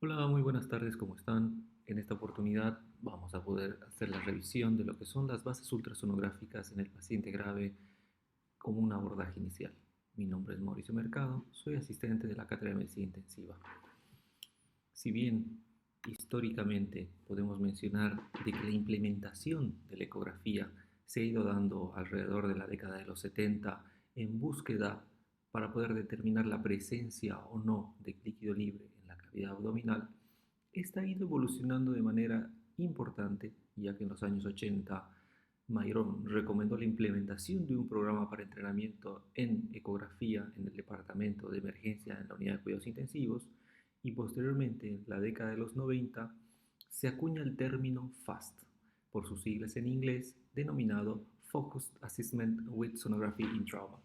Hola, muy buenas tardes, ¿cómo están? En esta oportunidad vamos a poder hacer la revisión de lo que son las bases ultrasonográficas en el paciente grave como un abordaje inicial. Mi nombre es Mauricio Mercado, soy asistente de la Cátedra de Medicina Intensiva. Si bien históricamente podemos mencionar de que la implementación de la ecografía se ha ido dando alrededor de la década de los 70 en búsqueda para poder determinar la presencia o no de líquido libre en la cavidad abdominal, esta ha ido evolucionando de manera importante, ya que en los años 80 Mayron recomendó la implementación de un programa para entrenamiento en ecografía en el departamento de emergencia en la unidad de cuidados intensivos y posteriormente en la década de los 90 se acuña el término FAST, por sus siglas en inglés, denominado Focused Assessment with Sonography in Trauma.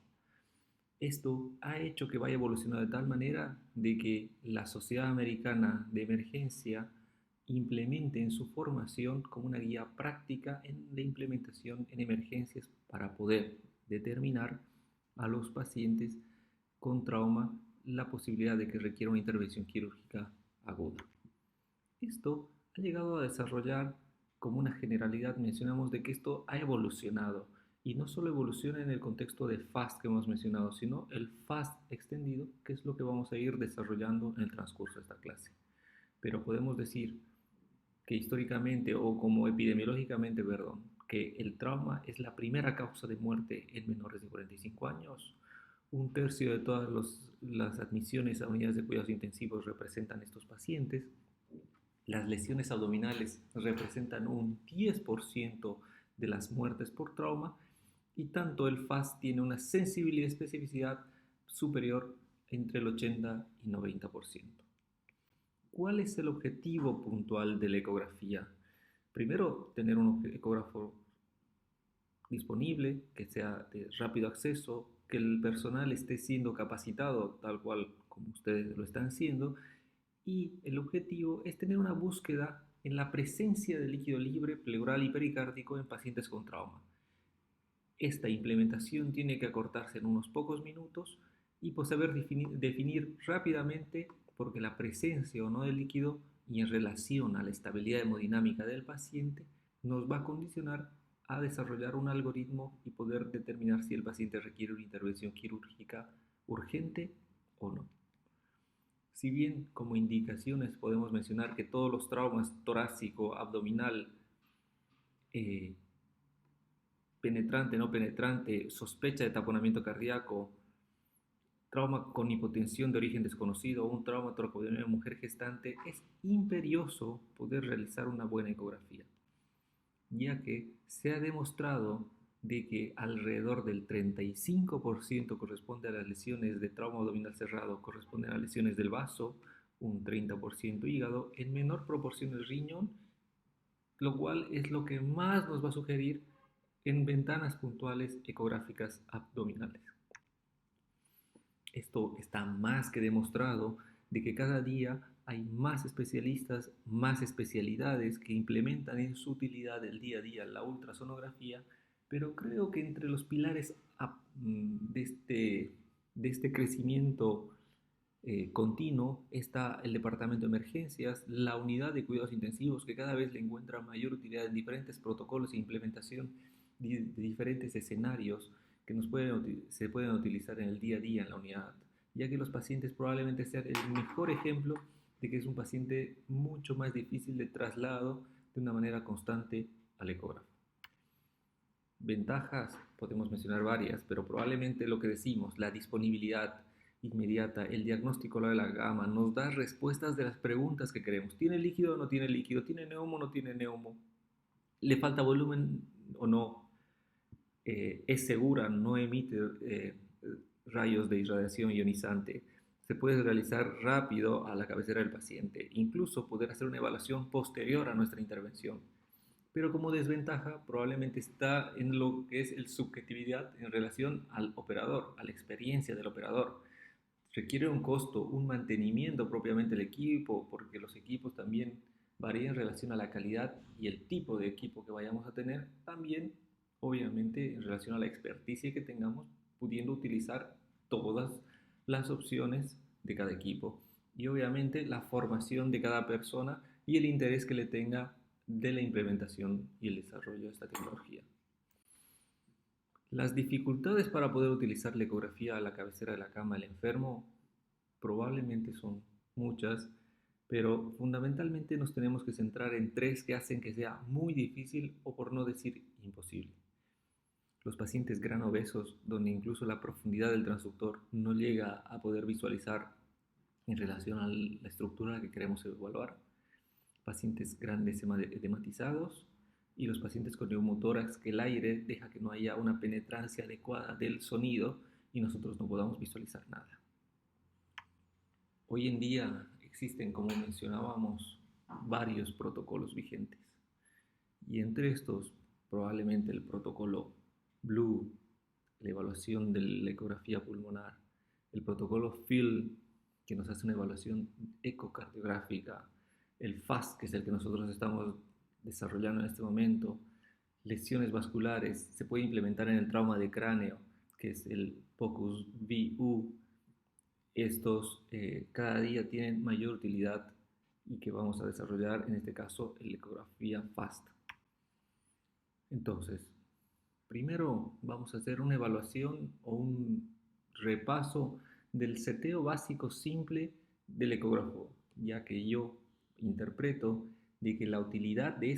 Esto ha hecho que vaya evolucionando de tal manera de que la Sociedad Americana de Emergencia implemente en su formación como una guía práctica en la implementación en emergencias para poder determinar a los pacientes con trauma la posibilidad de que requiera una intervención quirúrgica aguda. Esto ha llegado a desarrollar como una generalidad, mencionamos de que esto ha evolucionado y no solo evoluciona en el contexto de FAST que hemos mencionado, sino el FAST extendido, que es lo que vamos a ir desarrollando en el transcurso de esta clase. Pero podemos decir que históricamente o como epidemiológicamente, perdón, que el trauma es la primera causa de muerte en menores de 45 años. Un tercio de todas las admisiones a unidades de cuidados intensivos representan estos pacientes. Las lesiones abdominales representan un 10% de las muertes por trauma y tanto el FAST tiene una sensibilidad y especificidad superior entre el 80 y 90%. ¿Cuál es el objetivo puntual de la ecografía? Primero, tener un ecógrafo disponible, que sea de rápido acceso, que el personal esté siendo capacitado tal cual como ustedes lo están haciendo, y el objetivo es tener una búsqueda en la presencia de líquido libre pleural y pericárdico en pacientes con trauma. Esta implementación tiene que acortarse en unos pocos minutos y pues saber definir rápidamente porque la presencia o no del líquido y en relación a la estabilidad hemodinámica del paciente nos va a condicionar a desarrollar un algoritmo y poder determinar si el paciente requiere una intervención quirúrgica urgente o no. Si bien como indicaciones podemos mencionar que todos los traumas torácico, abdominal, eh, penetrante, no penetrante, sospecha de taponamiento cardíaco, trauma con hipotensión de origen desconocido o un trauma toracoabdominal en mujer gestante, es imperioso poder realizar una buena ecografía, ya que se ha demostrado de que alrededor del 35% corresponde a las lesiones de trauma abdominal cerrado, corresponden a lesiones del vaso, un 30% hígado, en menor proporción el riñón, lo cual es lo que más nos va a sugerir en ventanas puntuales ecográficas abdominales. Esto está más que demostrado de que cada día hay más especialistas, más especialidades que implementan en su utilidad del día a día la ultrasonografía, pero creo que entre los pilares de este crecimiento continuo está el departamento de emergencias, la unidad de cuidados intensivos que cada vez le encuentra mayor utilidad en diferentes protocolos e implementación de diferentes escenarios que se pueden utilizar en el día a día en la unidad, ya que los pacientes probablemente sean el mejor ejemplo de que es un paciente mucho más difícil de traslado de una manera constante al ecógrafo. Ventajas, podemos mencionar varias, pero probablemente lo que decimos, la disponibilidad inmediata, el diagnóstico de la gama, nos da respuestas de las preguntas que queremos. ¿Tiene líquido o no tiene líquido? ¿Tiene neumo o no tiene neumo? ¿Le falta volumen o no? ¿Es segura? ¿No emite rayos de irradiación ionizante? Se puede realizar rápido a la cabecera del paciente, incluso poder hacer una evaluación posterior a nuestra intervención. Pero como desventaja probablemente está en lo que es el subjetividad en relación al operador, a la experiencia del operador. Requiere un costo, un mantenimiento propiamente del equipo, porque los equipos también varían en relación a la calidad y el tipo de equipo que vayamos a tener, también obviamente en relación a la experticia que tengamos, pudiendo utilizar todas las opciones de cada equipo. y obviamente la formación de cada persona y el interés que le tenga de la implementación y el desarrollo de esta tecnología. Las dificultades para poder utilizar la ecografía a la cabecera de la cama del enfermo probablemente son muchas, pero fundamentalmente nos tenemos que centrar en tres que hacen que sea muy difícil o por no decir imposible. Los pacientes gran obesos, donde incluso la profundidad del transductor no llega a poder visualizar en relación a la estructura que queremos evaluar. Pacientes grandes edematizados y los pacientes con neumotórax, que el aire deja que no haya una penetrancia adecuada del sonido y nosotros no podamos visualizar nada. Hoy en día existen, como mencionábamos, varios protocolos vigentes y entre estos probablemente el protocolo Blue, la evaluación de la ecografía pulmonar, el protocolo PHIL, que nos hace una evaluación ecocardiográfica, el FAST, que es el que nosotros estamos desarrollando en este momento, lesiones vasculares, se puede implementar en el trauma de cráneo, que es el POCUS VU. Estos cada día tienen mayor utilidad y que vamos a desarrollar, en este caso, la ecografía FAST. Entonces, primero vamos a hacer una evaluación o un repaso del seteo básico simple del ecógrafo, ya que yo interpreto de que la utilidad de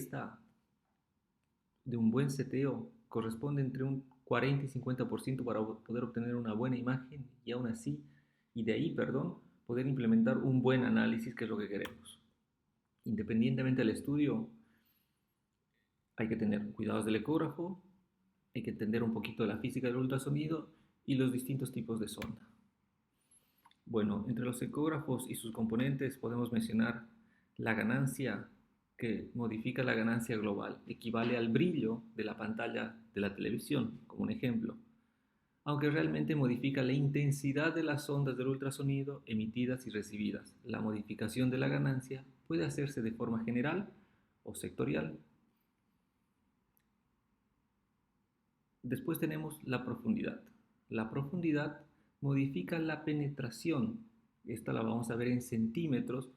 un buen seteo corresponde entre un 40 y 50% para poder obtener una buena imagen y aún así, y de ahí, perdón, poder implementar un buen análisis, que es lo que queremos. Independientemente del estudio, hay que tener cuidados del ecógrafo, hay que entender un poquito de la física del ultrasonido y los distintos tipos de sonda. Bueno, entre los ecógrafos y sus componentes podemos mencionar la ganancia, que modifica la ganancia global, equivale al brillo de la pantalla de la televisión, como un ejemplo, aunque realmente modifica la intensidad de las ondas del ultrasonido emitidas y recibidas. La modificación de la ganancia puede hacerse de forma general o sectorial. Después tenemos la profundidad. La profundidad modifica la penetración. Esta la vamos a ver en centímetros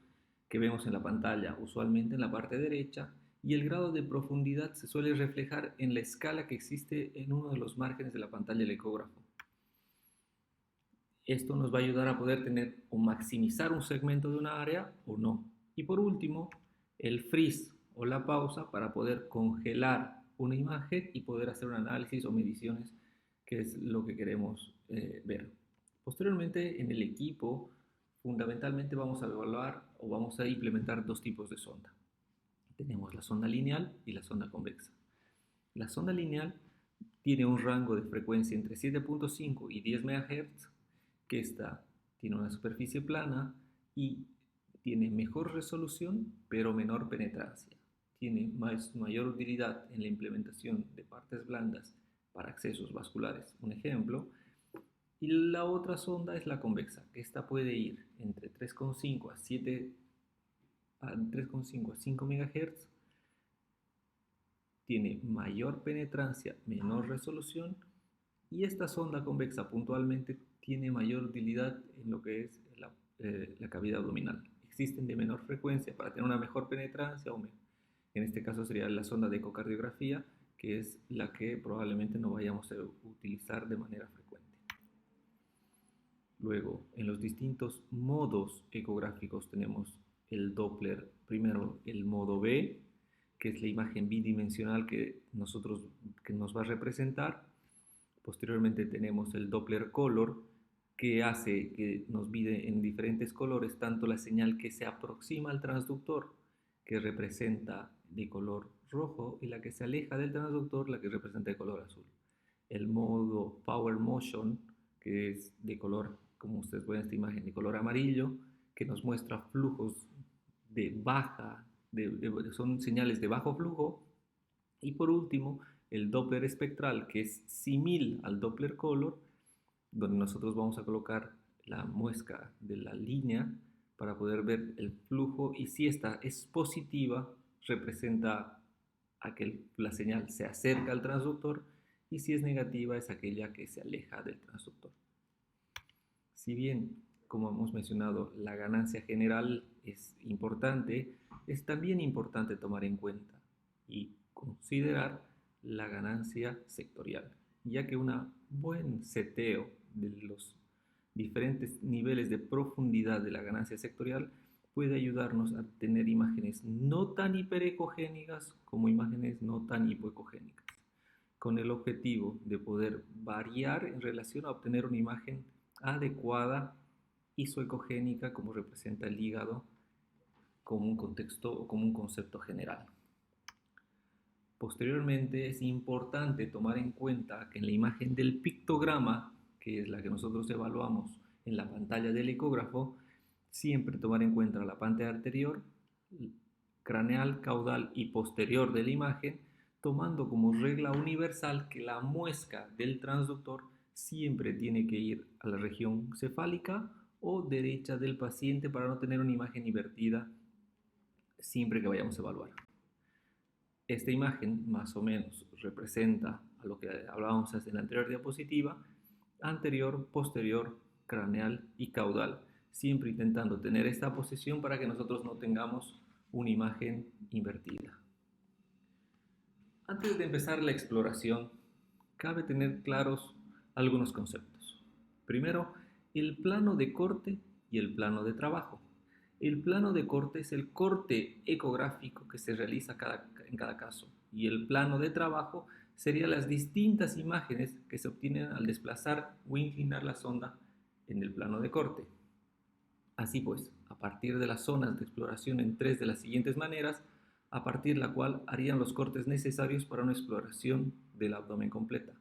que vemos en la pantalla, usualmente en la parte derecha, y el grado de profundidad se suele reflejar en la escala que existe en uno de los márgenes de la pantalla del ecógrafo. Esto nos va a ayudar a poder tener o maximizar un segmento de una área o no. Y por último, el freeze o la pausa para poder congelar una imagen y poder hacer un análisis o mediciones, que es lo que queremos ver. Posteriormente, en el equipo, fundamentalmente vamos a evaluar o vamos a implementar dos tipos de sonda. Tenemos la sonda lineal y la sonda convexa. La sonda lineal tiene un rango de frecuencia entre 7.5 y 10 MHz, que esta tiene una superficie plana y tiene mejor resolución pero menor penetrancia. Tiene mayor utilidad en la implementación de partes blandas para accesos vasculares, un ejemplo. Y la otra sonda es la convexa, que esta puede ir entre 3,5 a 5 MHz, tiene mayor penetrancia, menor resolución, y esta sonda convexa puntualmente tiene mayor utilidad en lo que es la cavidad abdominal. Existen de menor frecuencia para tener una mejor penetrancia, en este caso sería la sonda de ecocardiografía, que es la que probablemente no vayamos a utilizar de manera frecuente. Luego, en los distintos modos ecográficos tenemos el Doppler, primero el modo B, que es la imagen bidimensional que nos va a representar. Posteriormente tenemos el Doppler Color, que hace que nos mide en diferentes colores tanto la señal que se aproxima al transductor, que representa de color rojo, y la que se aleja del transductor, la que representa de color azul. El modo Power Motion, que es de color, como ustedes ven en esta imagen, de color amarillo, que nos muestra flujos son señales de bajo flujo. Y por último, el Doppler espectral, que es similar al Doppler Color, donde nosotros vamos a colocar la muesca de la línea para poder ver el flujo, y si esta es positiva, representa a que la señal se acerca al transductor, y si es negativa, es aquella que se aleja del transductor. Si bien como hemos mencionado, la ganancia general es importante, es también importante tomar en cuenta y considerar la ganancia sectorial, ya que un buen seteo de los diferentes niveles de profundidad de la ganancia sectorial puede ayudarnos a tener imágenes no tan hiperecogénicas como imágenes no tan hipoecogénicas, con el objetivo de poder variar en relación a obtener una imagen adecuada isoecogénica como representa el hígado como un contexto o como un concepto general. Posteriormente es importante tomar en cuenta que en la imagen del pictograma, que es la que nosotros evaluamos en la pantalla del ecógrafo, siempre tomar en cuenta la pantalla anterior, craneal, caudal y posterior de la imagen, tomando como regla universal que la muesca del transductor siempre tiene que ir a la región cefálica o derecha del paciente para no tener una imagen invertida siempre que vayamos a evaluar. Esta imagen más o menos representa a lo que hablábamos en la anterior diapositiva, anterior, posterior, craneal y caudal, siempre intentando tener esta posición para que nosotros no tengamos una imagen invertida. Antes de empezar la exploración, cabe tener claros algunos conceptos. Primero, el plano de corte y el plano de trabajo. El plano de corte es el corte ecográfico que se realiza en cada caso, y el plano de trabajo serían las distintas imágenes que se obtienen al desplazar o inclinar la sonda en el plano de corte. Así pues, a partir de las zonas de exploración en tres de las siguientes maneras, a partir de la cual harían los cortes necesarios para una exploración del abdomen completa.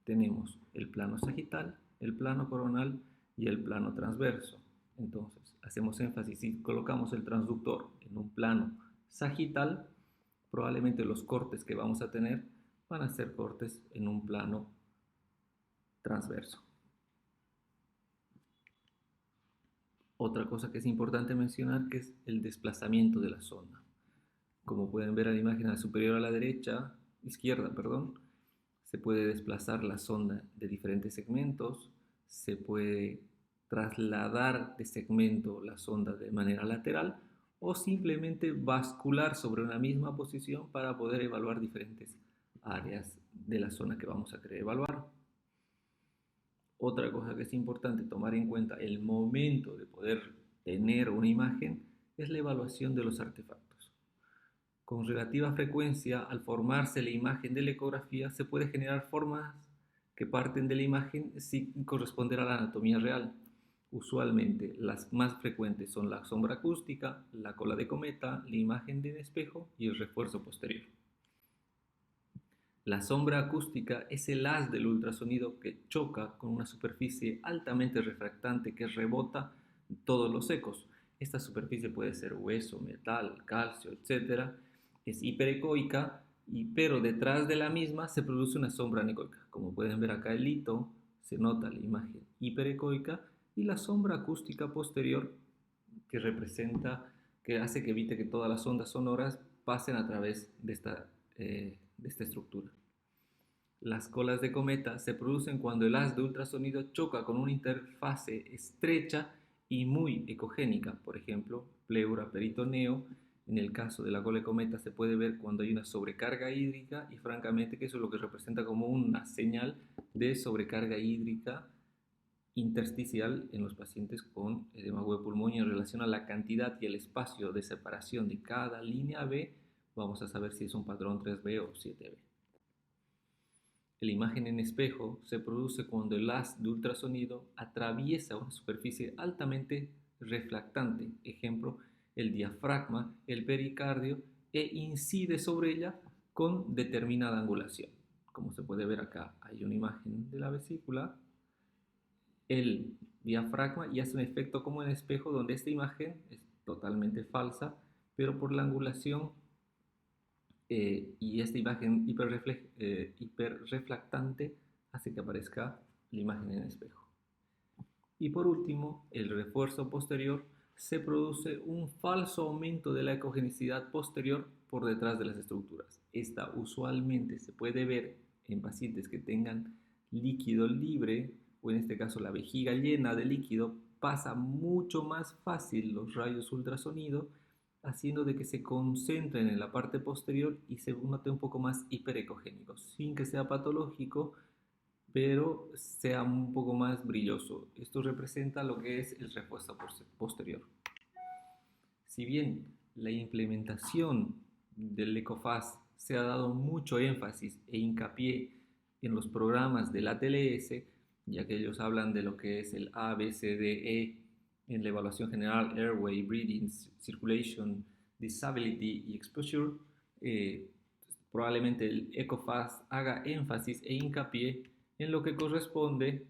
Tenemos el plano sagital, el plano coronal y el plano transverso. Entonces, hacemos énfasis, si colocamos el transductor en un plano sagital, probablemente los cortes que vamos a tener van a ser cortes en un plano transverso. Otra cosa que es importante mencionar que es el desplazamiento de la sonda. Como pueden ver en la imagen superior a la derecha, izquierda, perdón, se puede desplazar la sonda de diferentes segmentos, se puede trasladar de segmento la sonda de manera lateral o simplemente bascular sobre una misma posición para poder evaluar diferentes áreas de la zona que vamos a querer evaluar. Otra cosa que es importante tomar en cuenta el momento de poder tener una imagen es la evaluación de los artefactos. Con relativa frecuencia, al formarse la imagen de la ecografía, se puede generar formas que parten de la imagen sin corresponder a la anatomía real. Usualmente, las más frecuentes son la sombra acústica, la cola de cometa, la imagen de espejo y el refuerzo posterior. La sombra acústica es el haz del ultrasonido que choca con una superficie altamente refractante que rebota todos los ecos. Esta superficie puede ser hueso, metal, calcio, etc. Es hiperecoica, pero detrás de la misma se produce una sombra anecoica. Como pueden ver acá el hito, se nota la imagen hiperecoica y la sombra acústica posterior que representa, que hace que evite que todas las ondas sonoras pasen a través de esta estructura. Las colas de cometa se producen cuando el haz de ultrasonido choca con una interfase estrecha y muy ecogénica, por ejemplo, pleura, peritoneo. En el caso de la cola de cometa se puede ver cuando hay una sobrecarga hídrica y francamente que eso es lo que representa como una señal de sobrecarga hídrica intersticial en los pacientes con edema agudo de pulmón, y en relación a la cantidad y el espacio de separación de cada línea B, vamos a saber si es un patrón 3B o 7B. La imagen en espejo se produce cuando el haz de ultrasonido atraviesa una superficie altamente reflectante, ejemplo, el diafragma, el pericardio, e incide sobre ella con determinada angulación. Como se puede ver acá, hay una imagen de la vesícula, el diafragma, y hace un efecto como en espejo donde esta imagen es totalmente falsa, pero por la angulación y esta imagen hiperreflectante hace que aparezca la imagen en espejo. Y por último, el refuerzo posterior, se produce un falso aumento de la ecogenicidad posterior por detrás de las estructuras. Esta usualmente se puede ver en pacientes que tengan líquido libre, o en este caso la vejiga llena de líquido, pasa mucho más fácil los rayos ultrasonido, haciendo de que se concentren en la parte posterior y se note un poco más hiperecogénico, sin que sea patológico, pero sea un poco más brilloso. Esto representa lo que es el refuerzo posterior. Si bien la implementación del ECOFAS se ha dado mucho énfasis e hincapié en los programas del ATLS, ya que ellos hablan de lo que es el ABCDE en la evaluación general, Airway, Breathing, Circulation, Disability y Exposure, probablemente el ECOFAS haga énfasis e hincapié en lo que corresponde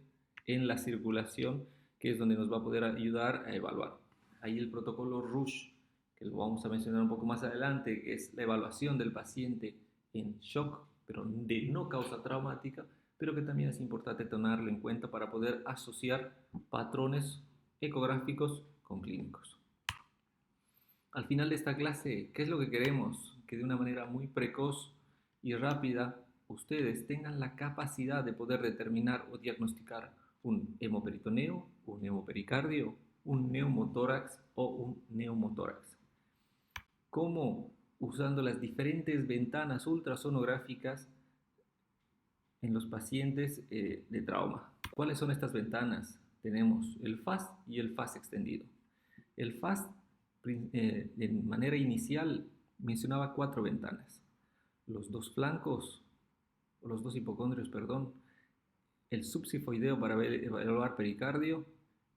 en la circulación, que es donde nos va a poder ayudar a evaluar. Ahí el protocolo RUSH, que lo vamos a mencionar un poco más adelante, que es la evaluación del paciente en shock, pero de no causa traumática, pero que también es importante tenerlo en cuenta para poder asociar patrones ecográficos con clínicos. Al final de esta clase, ¿qué es lo que queremos? Que de una manera muy precoz y rápida ustedes tengan la capacidad de poder determinar o diagnosticar un hemoperitoneo, un hemopericardio, un neumotórax o un neumotórax. ¿Cómo? Usando las diferentes ventanas ultrasonográficas en los pacientes de trauma. ¿Cuáles son estas ventanas? Tenemos el FAST y el FAST extendido. El FAST, de manera inicial, mencionaba 4 ventanas. Los dos flancos, o los dos hipocondrios, perdón, el subsifoideo para evaluar pericardio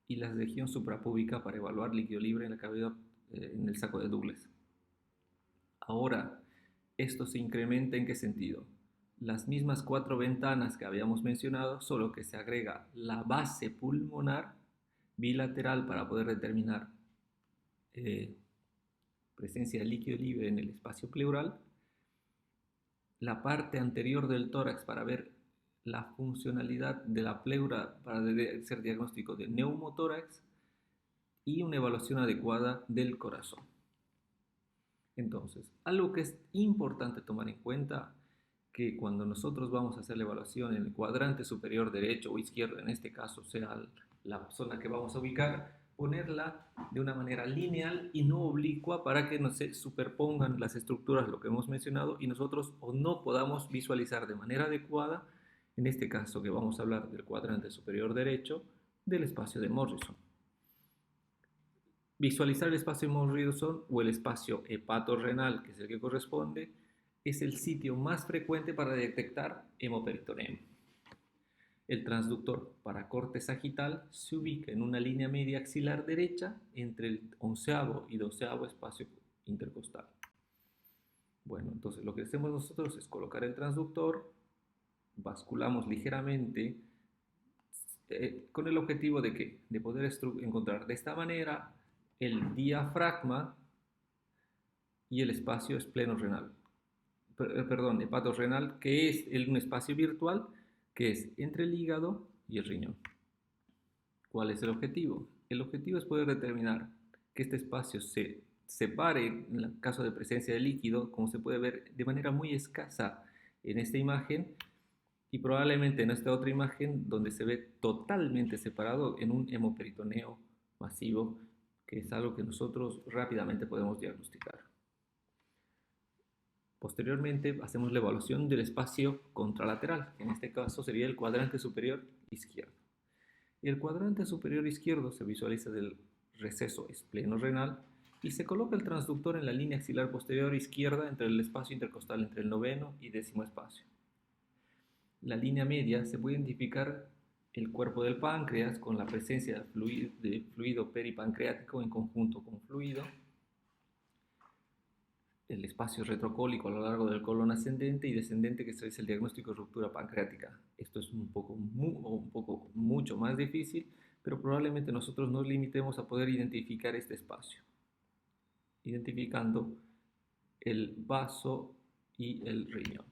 y la región suprapúbica para evaluar líquido libre en la cavidad, en el saco de Douglas. Ahora, esto se incrementa ¿en qué sentido? Las mismas 4 ventanas que habíamos mencionado, solo que se agrega la base pulmonar bilateral para poder determinar presencia de líquido libre en el espacio pleural, la parte anterior del tórax para ver la funcionalidad de la pleura para hacer diagnóstico de neumotórax y una evaluación adecuada del corazón. Entonces, algo que es importante tomar en cuenta, que cuando nosotros vamos a hacer la evaluación en el cuadrante superior derecho o izquierdo, en este caso sea la zona que vamos a ubicar, ponerla de una manera lineal y no oblicua para que no se superpongan las estructuras, lo que hemos mencionado, y nosotros o no podamos visualizar de manera adecuada, en este caso que vamos a hablar del cuadrante superior derecho, del espacio de Morrison. Visualizar el espacio de Morrison o el espacio hepatorrenal, que es el que corresponde, es el sitio más frecuente para detectar hemoperitoneo. El transductor para corte sagital se ubica en una línea media axilar derecha entre el 11º y 12º espacio intercostal. Bueno, entonces lo que hacemos nosotros es colocar el transductor, basculamos ligeramente con el objetivo de ¿qué? De poder encontrar de esta manera el diafragma y el espacio esplenorrenal. Perdón, hepatorrenal, que es un espacio virtual que es entre el hígado y el riñón. ¿Cuál es el objetivo? El objetivo es poder determinar que este espacio se separe en el caso de presencia de líquido, como se puede ver de manera muy escasa en esta imagen, y probablemente en esta otra imagen donde se ve totalmente separado en un hemoperitoneo masivo, que es algo que nosotros rápidamente podemos diagnosticar. Posteriormente hacemos la evaluación del espacio contralateral, que en este caso sería el cuadrante superior izquierdo. El cuadrante superior izquierdo se visualiza del receso esplenorrenal y se coloca el transductor en la línea axilar posterior izquierda entre el espacio intercostal entre el 9º y 10º espacio. La línea media se puede identificar el cuerpo del páncreas con la presencia de fluido peripancreático en conjunto con fluido, el espacio retrocólico a lo largo del colon ascendente y descendente, que es el diagnóstico de ruptura pancreática. Esto es mucho más difícil, pero probablemente nosotros nos limitemos a poder identificar este espacio, identificando el vaso y el riñón.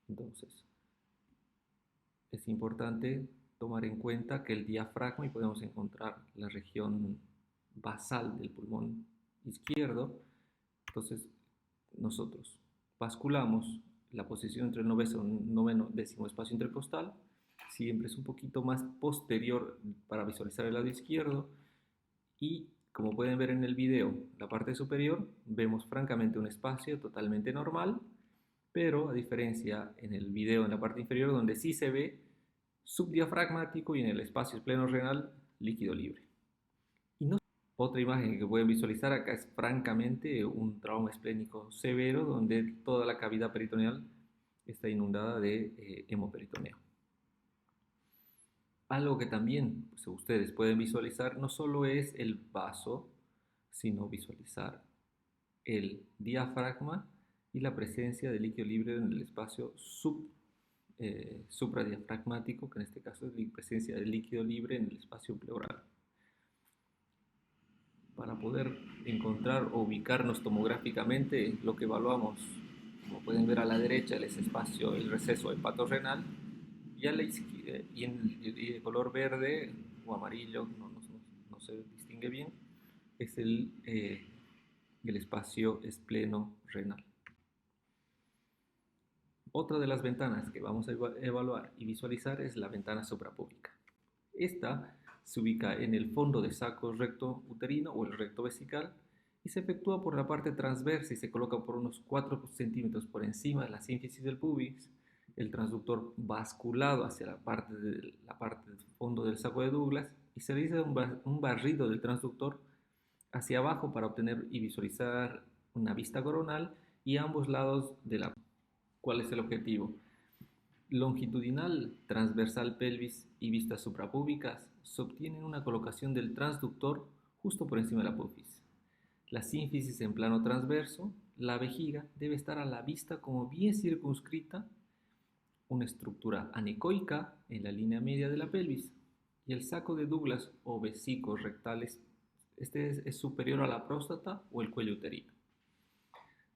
Entonces, es importante tomar en cuenta que el diafragma, y podemos encontrar la región basal del pulmón izquierdo. Entonces, nosotros basculamos la posición entre el 9º y 10º espacio intercostal, siempre es un poquito más posterior para visualizar el lado izquierdo y como pueden ver en el video, la parte superior, vemos francamente un espacio totalmente normal, pero a diferencia en el video en la parte inferior donde sí se ve subdiafragmático y en el espacio espleno-renal líquido libre. Y no, otra imagen que pueden visualizar acá es francamente un trauma esplénico severo donde toda la cavidad peritoneal está inundada de hemoperitoneo. Algo que también pues, ustedes pueden visualizar no solo es el vaso, sino visualizar el diafragma y la presencia de líquido libre en el espacio supradiafragmático, que en este caso es la presencia de líquido libre en el espacio pleural. Para poder encontrar o ubicarnos tomográficamente, lo que evaluamos, como pueden ver a la derecha, es el espacio, el receso hepatorrenal, y a la izquierda, y de color verde o amarillo, no se distingue bien, es el espacio espleno renal. Otra de las ventanas que vamos a evaluar y visualizar es la ventana suprapúbica. Esta se ubica en el fondo del saco recto uterino o el recto vesical y se efectúa por la parte transversa y se coloca por unos 4 centímetros por encima de la sínfisis del pubis, el transductor basculado hacia la parte del fondo del saco de Douglas y se realiza un barrido del transductor hacia abajo para obtener y visualizar una vista coronal y ambos lados de la. ¿Cuál es el objetivo? Longitudinal, transversal pelvis y vistas suprapúbicas se obtiene una colocación del transductor justo por encima de la pubis. La sínfisis en plano transverso, la vejiga debe estar a la vista como bien circunscrita, una estructura anecoica en la línea media de la pelvis y el saco de Douglas o vesículos rectales es superior a la próstata o el cuello uterino.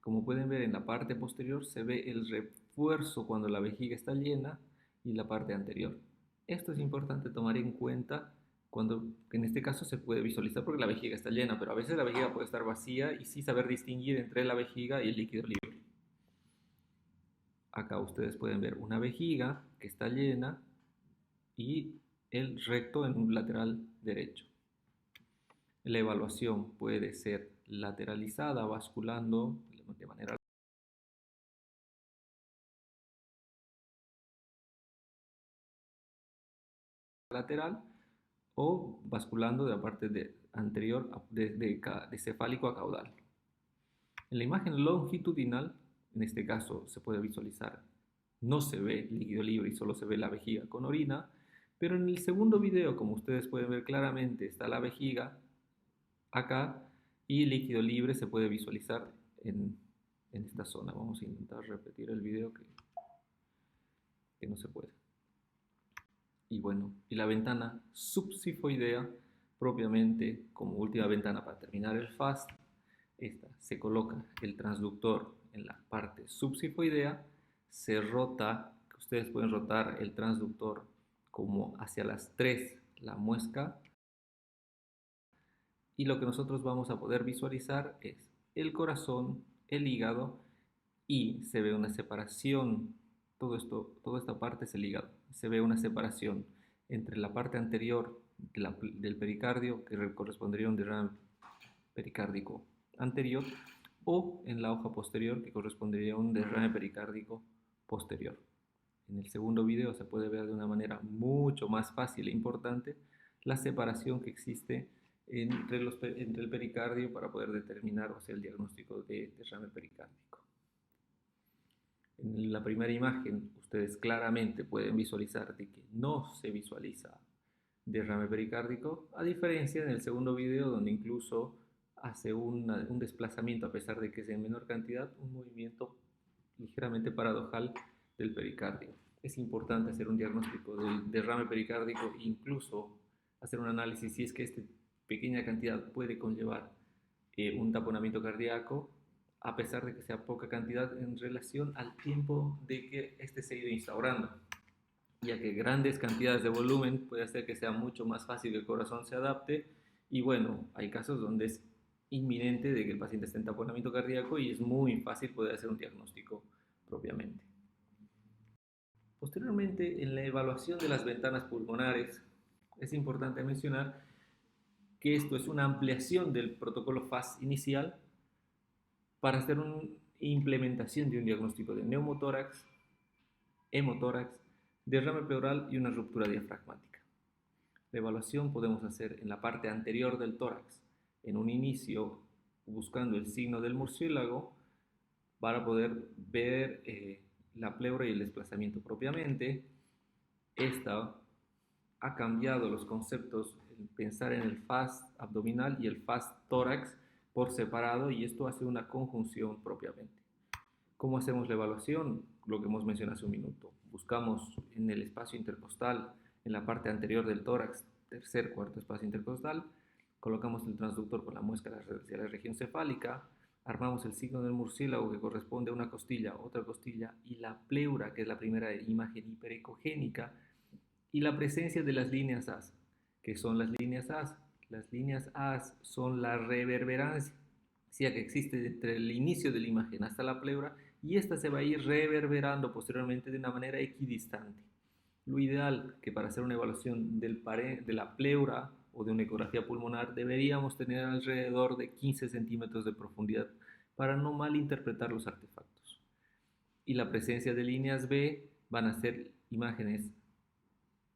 Como pueden ver en la parte posterior se ve el refuerzo cuando la vejiga está llena y la parte anterior. Esto es importante tomar en cuenta cuando en este caso se puede visualizar porque la vejiga está llena, pero a veces la vejiga puede estar vacía y sí saber distinguir entre la vejiga y el líquido libre. Acá ustedes pueden ver una vejiga que está llena y el recto en un lateral derecho. La evaluación puede ser lateralizada, basculando de manera lateral o basculando de la parte anterior de cefálico a caudal. En la imagen longitudinal, en este caso se puede visualizar, no se ve líquido libre y solo se ve la vejiga con orina, pero en el segundo video, como ustedes pueden ver claramente, está la vejiga acá y líquido libre se puede visualizar en esta zona. Vamos a intentar repetir el video que no se puede. Y bueno, y la ventana subsifoidea, propiamente como última ventana para terminar el FAST, esta se coloca el transductor en la parte subsifoidea, se rota, ustedes pueden rotar el transductor como hacia las 3, la muesca, y lo que nosotros vamos a poder visualizar es el corazón, el hígado, y se ve una separación, toda esta parte es el hígado, se ve una separación entre la parte anterior del pericardio, que correspondería a un derrame pericárdico anterior, o en la hoja posterior, que correspondería a un derrame pericárdico posterior. En el segundo video se puede ver de una manera mucho más fácil e importante la separación que existe entre el pericardio para poder determinar o hacer el diagnóstico de derrame pericárdico. En la primera imagen ustedes claramente pueden visualizar de que no se visualiza derrame pericárdico, a diferencia en el segundo video donde incluso hace un desplazamiento, a pesar de que es en menor cantidad, un movimiento ligeramente paradojal del pericardio. Es importante hacer un diagnóstico del derrame pericárdico e incluso hacer un análisis si es que esta pequeña cantidad puede conllevar un taponamiento cardíaco, a pesar de que sea poca cantidad en relación al tiempo de que este se ha ido instaurando, ya que grandes cantidades de volumen puede hacer que sea mucho más fácil que el corazón se adapte y bueno, hay casos donde es inminente de que el paciente esté en taponamiento cardíaco y es muy fácil poder hacer un diagnóstico propiamente. Posteriormente, en la evaluación de las ventanas pulmonares, es importante mencionar que esto es una ampliación del protocolo FAS inicial para hacer una implementación de un diagnóstico de neumotórax, hemotórax, derrame pleural y una ruptura diafragmática. La evaluación podemos hacer en la parte anterior del tórax, en un inicio buscando el signo del murciélago para poder ver la pleura y el desplazamiento propiamente. Esta ha cambiado los conceptos, pensar en el FAS abdominal y el FAS tórax por separado, y esto hace una conjunción propiamente. ¿Cómo hacemos la evaluación? Lo que hemos mencionado hace un minuto. Buscamos en el espacio intercostal, en la parte anterior del tórax, tercer, cuarto espacio intercostal, colocamos el transductor con la muesca hacia la región cefálica, armamos el signo del murciélago que corresponde a una costilla, otra costilla, y la pleura, que es la primera imagen hiperecogénica, y la presencia de las líneas AS. ¿Qué son las líneas AS? Las líneas AS son la reverberancia que existe entre el inicio de la imagen hasta la pleura, y esta se va a ir reverberando posteriormente de una manera equidistante. Lo ideal que para hacer una evaluación de la pleura o de una ecografía pulmonar deberíamos tener alrededor de 15 centímetros de profundidad para no malinterpretar los artefactos. Y la presencia de líneas B van a ser imágenes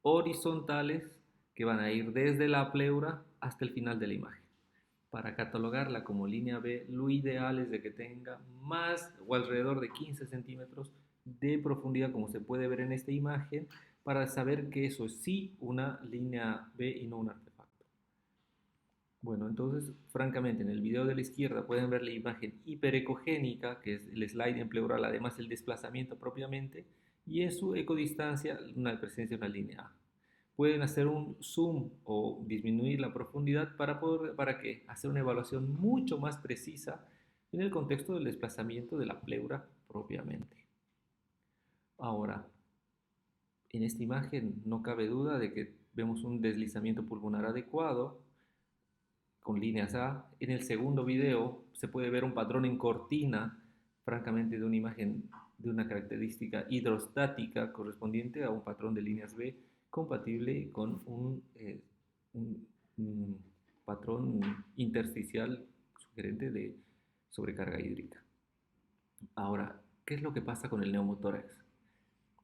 horizontales que van a ir desde la pleura hasta el final de la imagen. Para catalogarla como línea B, lo ideal es de que tenga más o alrededor de 15 centímetros de profundidad, como se puede ver en esta imagen, para saber que eso es sí una línea B y no un artefacto. Bueno, entonces, francamente, en el video de la izquierda pueden ver la imagen hiperecogénica, que es el slide en pleural, además el desplazamiento propiamente, y en su ecodistancia una presencia de una línea A. Pueden hacer un zoom o disminuir la profundidad ¿para qué? Hacer una evaluación mucho más precisa en el contexto del desplazamiento de la pleura propiamente. Ahora, en esta imagen no cabe duda de que vemos un deslizamiento pulmonar adecuado con líneas A. En el segundo video se puede ver un patrón en cortina, francamente de una imagen de una característica hidrostática correspondiente a un patrón de líneas B compatible con un patrón intersticial sugerente de sobrecarga hídrica. Ahora, ¿qué es lo que pasa con el neumotórax?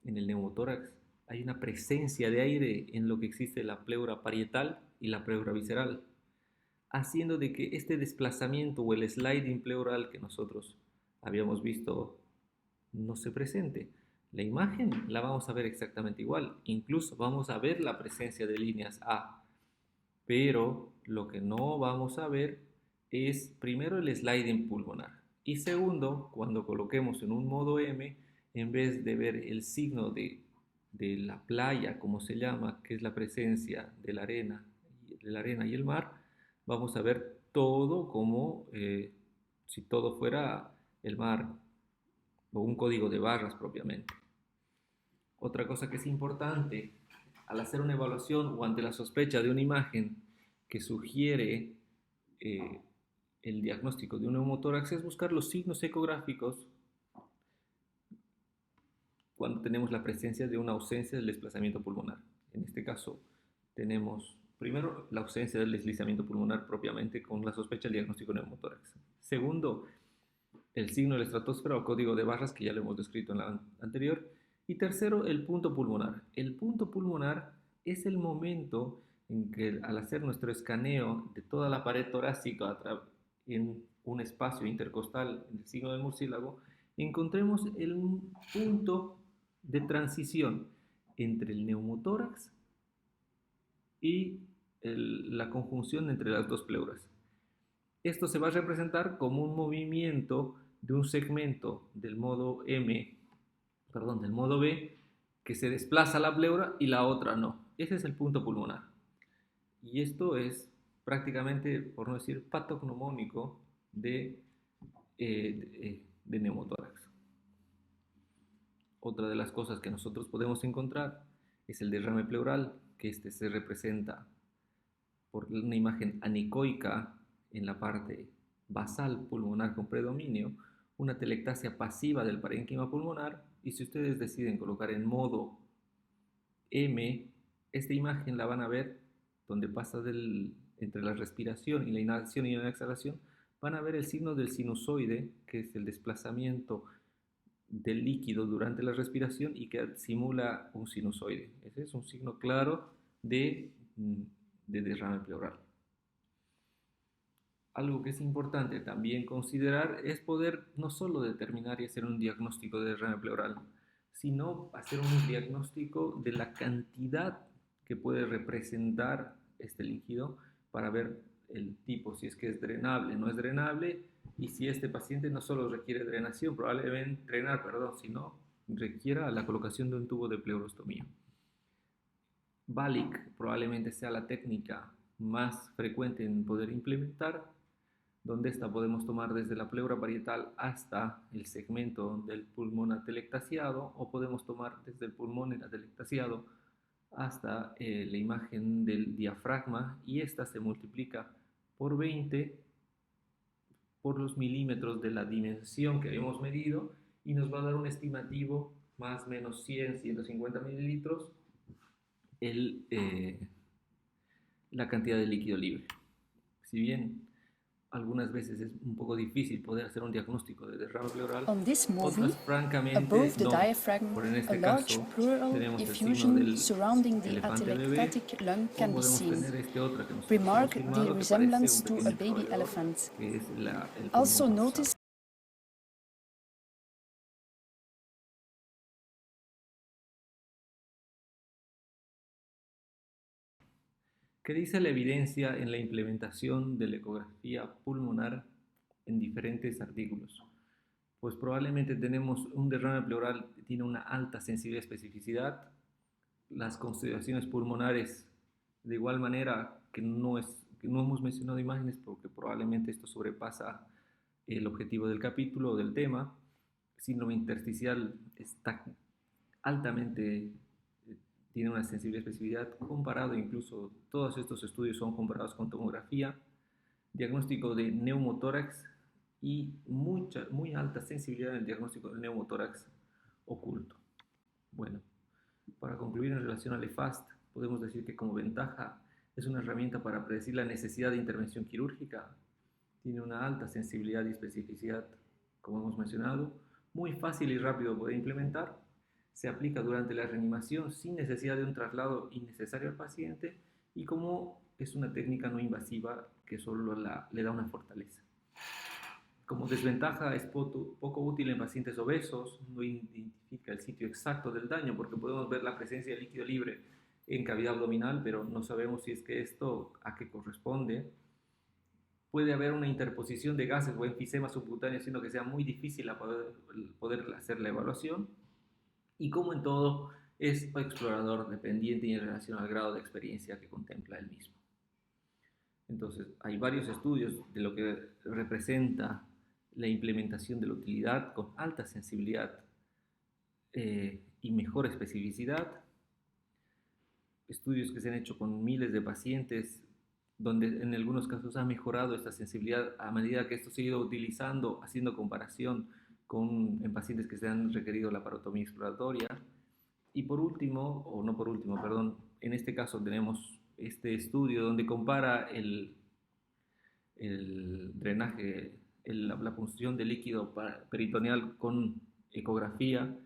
En el neumotórax hay una presencia de aire en lo que existe la pleura parietal y la pleura visceral, haciendo de que este desplazamiento o el sliding pleural que nosotros habíamos visto no se presente. La imagen la vamos a ver exactamente igual, incluso vamos a ver la presencia de líneas A, pero lo que no vamos a ver es primero el sliding pulmonar, y segundo, cuando coloquemos en un modo M, en vez de ver el signo de la playa, como se llama, que es la presencia de la arena y el mar, vamos a ver todo como si todo fuera el mar o un código de barras propiamente. Otra cosa que es importante al hacer una evaluación o ante la sospecha de una imagen que sugiere el diagnóstico de un neumotórax es buscar los signos ecográficos cuando tenemos la presencia de una ausencia del desplazamiento pulmonar. En este caso tenemos primero la ausencia del deslizamiento pulmonar propiamente con la sospecha del diagnóstico de neumotórax. Segundo, el signo de la estratosfera o código de barras, que ya lo hemos descrito en la anterior. Y tercero, el punto pulmonar. El punto pulmonar es el momento en que al hacer nuestro escaneo de toda la pared torácica en un espacio intercostal en el signo del murciélago, encontremos el punto de transición entre el neumotórax y la conjunción entre las dos pleuras. Esto se va a representar como un movimiento de un segmento del modo del modo B, que se desplaza la pleura y la otra no. Ese es el punto pulmonar. Y esto es prácticamente, por no decir patognomónico, de neumotórax. Otra de las cosas que nosotros podemos encontrar es el derrame pleural, que se representa por una imagen anecoica en la parte basal pulmonar con predominio, una telectasia pasiva del parénquima pulmonar Y si ustedes deciden colocar en modo M, esta imagen la van a ver donde pasa entre la respiración y la inhalación y la exhalación, van a ver el signo del sinusoide, que es el desplazamiento del líquido durante la respiración y que simula un sinusoide. Ese es un signo claro de derrame pleural. Algo que es importante también considerar es poder no solo determinar y hacer un diagnóstico de derrame pleural, sino hacer un diagnóstico de la cantidad que puede representar este líquido para ver el tipo, si es que es drenable, no es drenable, y si este paciente no solo requiere drenación, probablemente drenar, perdón, sino requiera la colocación de un tubo de pleurostomía. Valik probablemente sea la técnica más frecuente en poder implementar, donde esta podemos tomar desde la pleura parietal hasta el segmento del pulmón atelectasiado, o podemos tomar desde el pulmón atelectasiado hasta la imagen del diafragma, y esta se multiplica por 20 por los milímetros de la dimensión que habíamos medido y nos va a dar un estimativo más o menos 100, 150 mililitros la cantidad de líquido libre. Si bien algunas veces es un poco difícil poder hacer un diagnóstico de derrame pleural, On this movie, otras francamente above the no. diaphragm, Por en a este large caso pleural tenemos el signo effusion del surrounding the elefante bebé, atelectatic lung o can be podemos seen. tener este otro que nosotros Remark hemos the filmado, que parece resemblance un to a pequeño baby roedor, elephant. que es el Also pulmón notice dorsal. ¿Qué dice la evidencia en la implementación de la ecografía pulmonar en diferentes artículos? Pues probablemente tenemos un derrame pleural que tiene una alta sensibilidad y especificidad. Las consideraciones pulmonares, de igual manera que no hemos mencionado imágenes porque probablemente esto sobrepasa el objetivo del capítulo o del tema. Síndrome intersticial está altamente, tiene una sensibilidad y especificidad comparado, incluso todos estos estudios son comparados con tomografía, diagnóstico de neumotórax y muy alta sensibilidad en el diagnóstico del neumotórax oculto. Bueno, para concluir en relación al EFAST, podemos decir que como ventaja es una herramienta para predecir la necesidad de intervención quirúrgica, tiene una alta sensibilidad y especificidad, como hemos mencionado, muy fácil y rápido de poder implementar, se aplica durante la reanimación sin necesidad de un traslado innecesario al paciente, y como es una técnica no invasiva que solo le da una fortaleza. Como desventaja es poco útil en pacientes obesos, no identifica el sitio exacto del daño porque podemos ver la presencia de líquido libre en cavidad abdominal, pero no sabemos si es que esto a qué corresponde. Puede haber una interposición de gases o enfisema subcutáneo, siendo que sea muy difícil poder hacer la evaluación. Y como en todo, es explorador dependiente y en relación al grado de experiencia que contempla el mismo. Entonces, hay varios estudios de lo que representa la implementación de la utilidad con alta sensibilidad y mejor especificidad. Estudios que se han hecho con miles de pacientes, donde en algunos casos ha mejorado esta sensibilidad a medida que esto se ha ido utilizando, haciendo comparación en pacientes que se han requerido la parotomía exploratoria. Y por último, o no por último, perdón, en este caso tenemos este estudio donde compara el drenaje, la punción de líquido peritoneal con ecografía,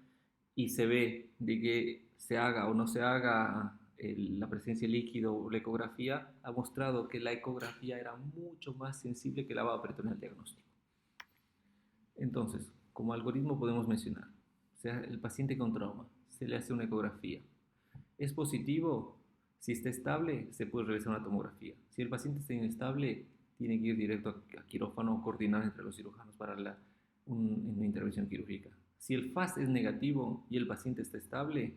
y se ve de que se haga o no se haga la presencia de líquido o la ecografía, ha mostrado que la ecografía era mucho más sensible que la lavado peritoneal diagnóstico. Entonces, como algoritmo podemos mencionar, o sea, el paciente con trauma, se le hace una ecografía. ¿Es positivo? Si está estable, se puede realizar una tomografía. Si el paciente está inestable, tiene que ir directo a quirófano o coordinar entre los cirujanos para una intervención quirúrgica. Si el FAST es negativo y el paciente está estable,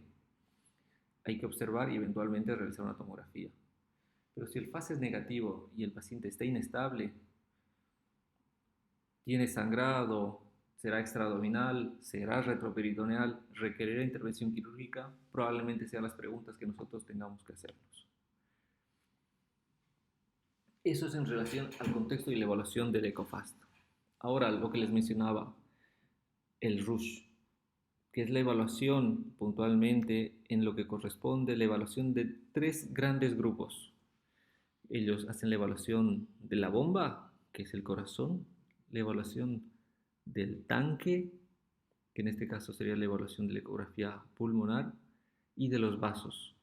hay que observar y eventualmente realizar una tomografía. Pero si el FAST es negativo y el paciente está inestable, tiene sangrado, será extraabdominal, será retroperitoneal, requerirá intervención quirúrgica, probablemente sean las preguntas que nosotros tengamos que hacernos. Eso es en relación al contexto y la evaluación del ECOFAST. Ahora, lo que les mencionaba, el RUSH. que es la evaluación puntualmente en lo que corresponde la evaluación de tres grandes grupos. Ellos hacen la evaluación de la bomba, que es el corazón, la evaluación del tanque, que en este caso sería la evaluación de la ecografía pulmonar, y de los vasos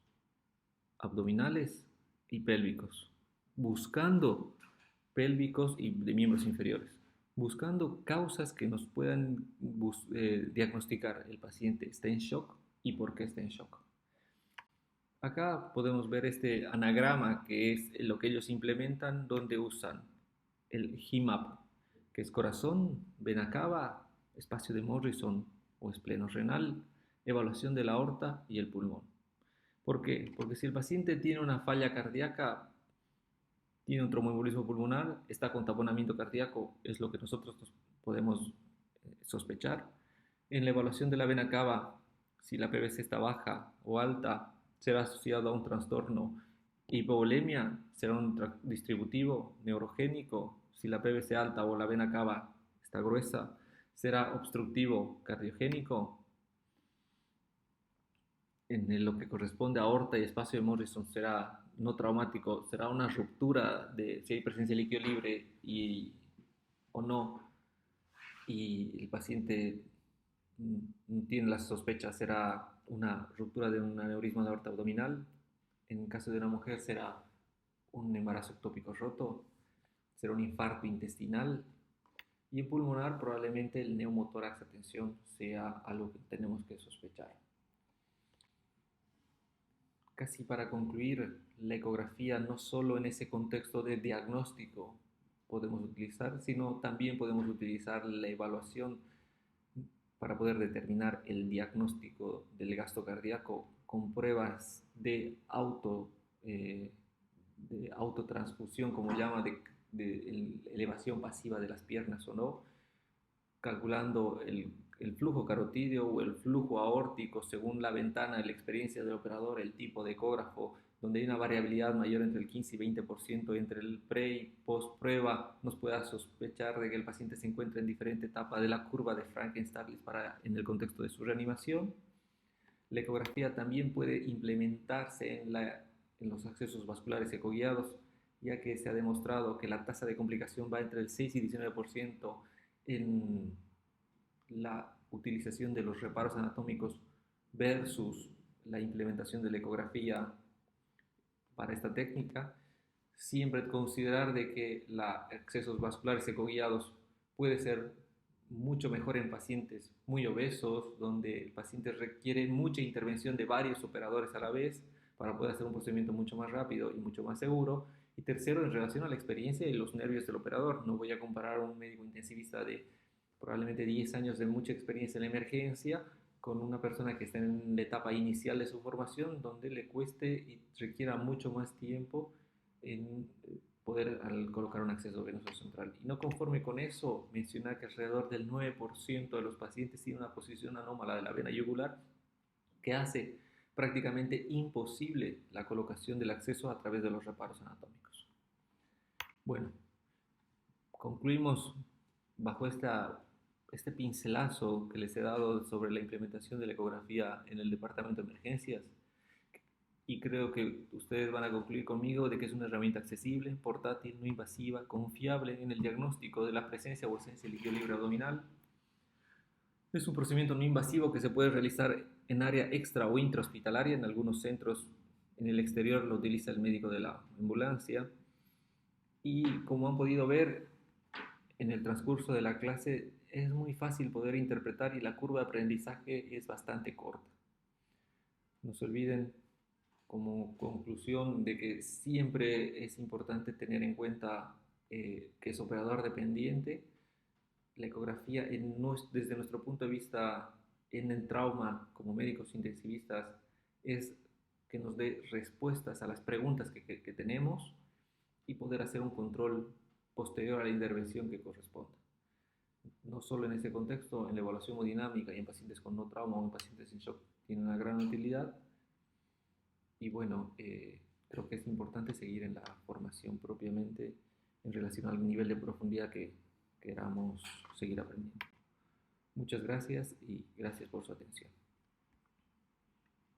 abdominales y pélvicos, buscando pélvicos y de miembros inferiores, buscando causas que nos puedan diagnosticar el paciente está en shock y por qué está en shock. Acá podemos ver este anagrama que es lo que ellos implementan donde usan el HIMAP, que es corazón, vena cava, espacio de Morrison o espleno renal, evaluación de la aorta y el pulmón. ¿Por qué? Porque si el paciente tiene una falla cardíaca, tiene un tromboembolismo pulmonar, está con taponamiento cardíaco, es lo que nosotros podemos sospechar. En la evaluación de la vena cava, si la PVC está baja o alta, será asociado a un trastorno. Hipovolemia será un distributivo neurogénico. Si la PVC alta o la vena cava está gruesa, será obstructivo cardiogénico. En lo que corresponde a aorta y espacio de Morrison será no traumático, será una ruptura de si hay presencia de líquido libre o no, y el paciente tiene la sospecha, será una ruptura de un aneurisma de aorta abdominal. En caso de una mujer será un embarazo ectópico roto, será un infarto intestinal, y en pulmonar probablemente el neumotórax, atención, sea algo que tenemos que sospechar. Casi para concluir, la ecografía no solo en ese contexto de diagnóstico podemos utilizar, sino también podemos utilizar la evaluación para poder determinar el diagnóstico del gasto cardíaco con pruebas de autotransfusión, como llama, de elevación pasiva de las piernas o no, calculando el flujo carotídeo o el flujo aórtico según la ventana de la experiencia del operador, el tipo de ecógrafo, donde hay una variabilidad mayor entre el 15 y 20% entre el pre y post prueba, nos pueda sospechar de que el paciente se encuentra en diferente etapa de la curva de Frankenstein en el contexto de su reanimación. La ecografía también puede implementarse en los accesos vasculares ecoguiados, ya que se ha demostrado que la tasa de complicación va entre el 6 y 19% en la utilización de los reparos anatómicos versus la implementación de la ecografía para esta técnica. Siempre considerar de que los accesos vasculares ecoguiados puede ser mucho mejor en pacientes muy obesos, donde el paciente requiere mucha intervención de varios operadores a la vez para poder hacer un procedimiento mucho más rápido y mucho más seguro. Y tercero, en relación a la experiencia y los nervios del operador. No voy a comparar a un médico intensivista de probablemente 10 años de mucha experiencia en la emergencia con una persona que está en la etapa inicial de su formación, donde le cueste y requiera mucho más tiempo en poder colocar un acceso venoso central. Y no conforme con eso, mencionar que alrededor del 9% de los pacientes tiene una posición anómala de la vena yugular que hace prácticamente imposible la colocación del acceso a través de los reparos anatómicos. Bueno, concluimos bajo este pincelazo que les he dado sobre la implementación de la ecografía en el departamento de emergencias, y creo que ustedes van a concluir conmigo de que es una herramienta accesible, portátil, no invasiva, confiable en el diagnóstico de la presencia o ausencia de líquido libre abdominal. Es un procedimiento no invasivo que se puede realizar en área extra o intrahospitalaria. En algunos centros en el exterior lo utiliza el médico de la ambulancia. Y como han podido ver en el transcurso de la clase, es muy fácil poder interpretar y la curva de aprendizaje es bastante corta. No se olviden como conclusión de que siempre es importante tener en cuenta que es operador dependiente. La ecografía, desde nuestro punto de vista en el trauma, como médicos intensivistas, es que nos dé respuestas a las preguntas que tenemos y poder hacer un control posterior a la intervención que corresponda. No solo en ese contexto, en la evaluación hemodinámica y en pacientes con no trauma o en pacientes en shock, tiene una gran utilidad. Y bueno, creo que es importante seguir en la formación propiamente en relación al nivel de profundidad que queramos seguir aprendiendo. Muchas gracias y gracias por su atención.